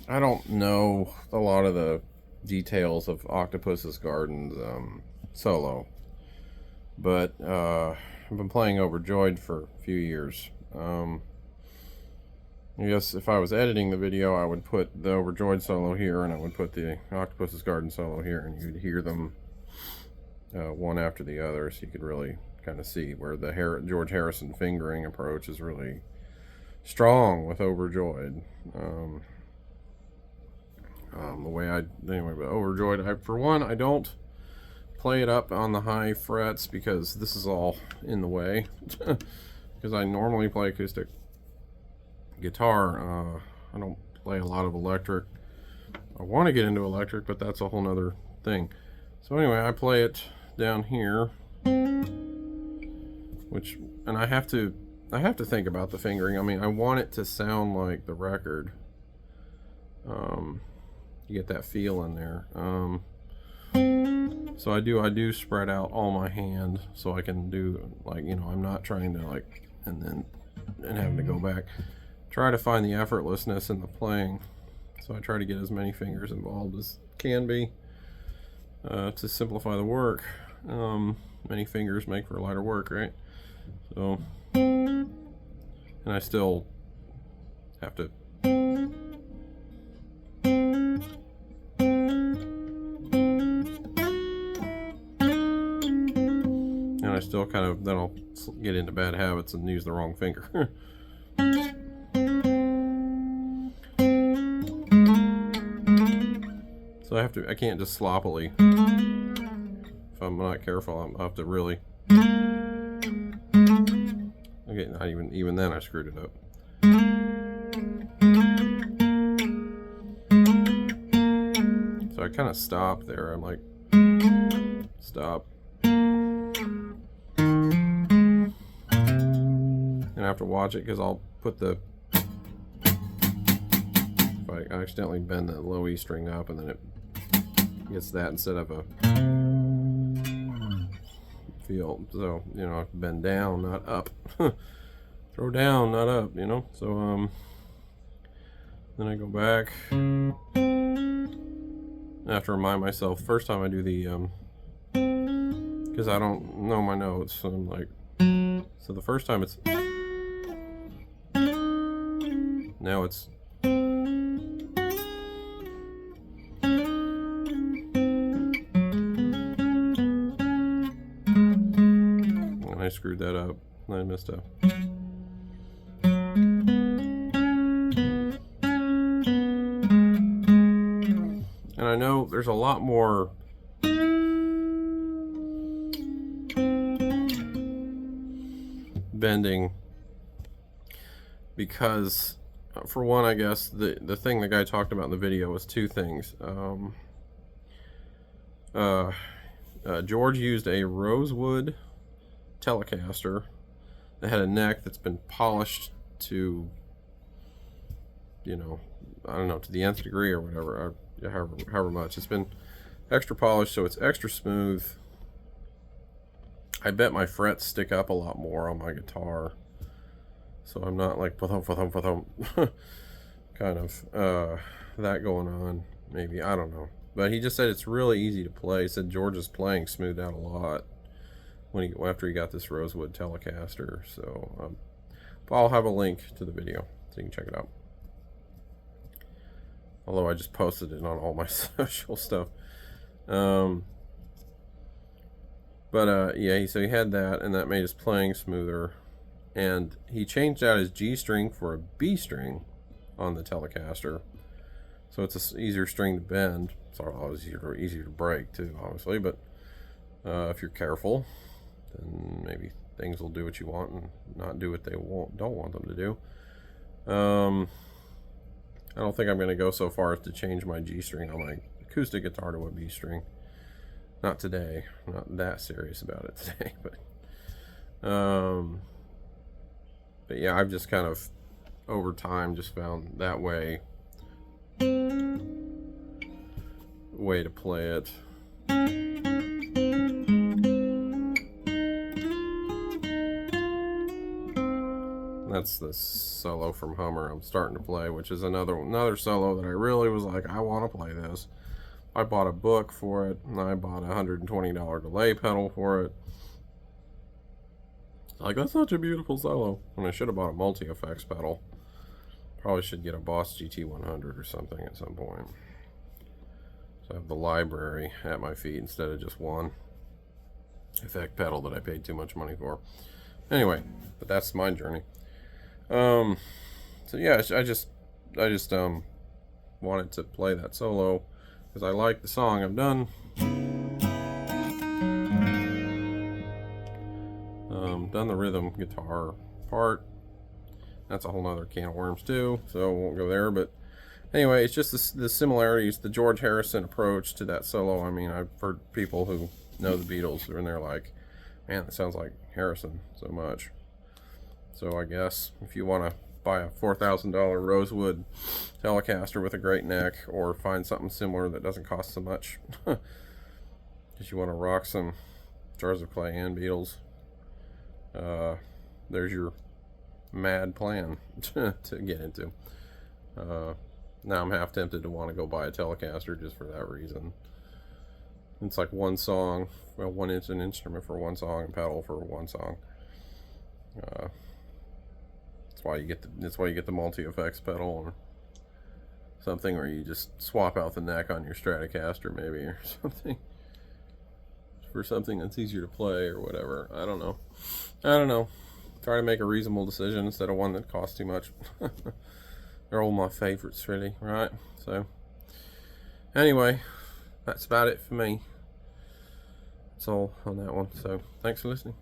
I don't know a lot of the details of Octopus's Garden's solo, but I've been playing Overjoyed for a few years. I guess if I was editing the video, I would put the Overjoyed solo here, and I would put the Octopus's Garden solo here, and you'd hear them one after the other, so you could really kind of see where the George Harrison fingering approach is really strong with Overjoyed. The way anyway, but Overjoyed, for one, I don't play it up on the high frets because this is all in the way. Because I normally play acoustic guitar. I don't play a lot of electric. I want to get into electric, but that's a whole nother thing. So anyway, I play it down here, and I have to think about the fingering. I mean, I want it to sound like the record. You get that feel in there. So I do spread out all my hand so I can do, like, I'm not trying to and having to go back. Try to find the effortlessness in the playing. So I try to get as many fingers involved as can be to simplify the work. Many fingers make for lighter work, right? So, and I still have to I still then I'll get into bad habits and use the wrong finger. So I can't just sloppily. If I'm not careful, I'll have to really. Okay, not even then I screwed it up. So I kind of stop there. I'm like, stop. And I have to watch it because I'll put if I accidentally bend the low E string up and then it gets that instead of a feel. So, I bend down, not up. Throw down, not up, So, then I go back. I have to remind myself, first time I do the, because I don't know my notes. So I'm like, so the first time it's, now it's, and I screwed that up. I messed up. And I know there's a lot more bending because, for one, I guess the thing the guy talked about in the video was two things. George used a rosewood Telecaster that had a neck that's been polished to, I don't know, to the nth degree or whatever, however much. It's been extra polished, so it's extra smooth. I bet my frets stick up a lot more on my guitar, so I'm not like kind of that going on. Maybe, I don't know. But he just said it's really easy to play. He said George's playing smoothed out a lot after he got this rosewood Telecaster. So I'll have a link to the video so you can check it out. Although I just posted it on all my social stuff. Yeah, so he had that, and that made his playing smoother. And he changed out his G string for a B string on the Telecaster. So it's an easier string to bend. It's always easier to break too, obviously. But if you're careful, then maybe things will do what you want and not do what they don't want them to do. I don't think I'm going to go so far as to change my G string on my acoustic guitar to a B string. Not today. I'm not that serious about it today, but yeah, I've just kind of over time just found that way to play it. That's the solo from Hummer I'm starting to play, which is another solo that I really was like, I want to play this. I bought a book for it, and I bought a $120 delay pedal for it. Like, that's such a beautiful solo. And I should have bought a multi-effects pedal. Probably should get a Boss GT100 or something at some point. So I have the library at my feet instead of just one effect pedal that I paid too much money for. Anyway, but that's my journey. So yeah, I just wanted to play that solo because I like the song. I've done the rhythm guitar part. That's a whole nother can of worms too, so I won't go there. But anyway, it's just the similarities, the George Harrison approach to that solo. I mean, I've heard people who know the Beatles and they're like, man, that sounds like Harrison so much. So I guess if you want to buy a $4,000 Rosewood Telecaster with a great neck, or find something similar that doesn't cost so much, because you want to rock some Jars of Clay and Beatles, there's your mad plan to get into. Now I'm half tempted to want to go buy a Telecaster just for that reason. It's like one song, well, one instrument for one song and pedal for one song. That's why you get the multi-effects pedal or something, or you just swap out the neck on your Stratocaster maybe or something for something that's easier to play or whatever. I don't know. Try to make a reasonable decision instead of one that costs too much. They're all my favorites, really, right? So anyway, that's about it for me. That's all on that one. So thanks for listening.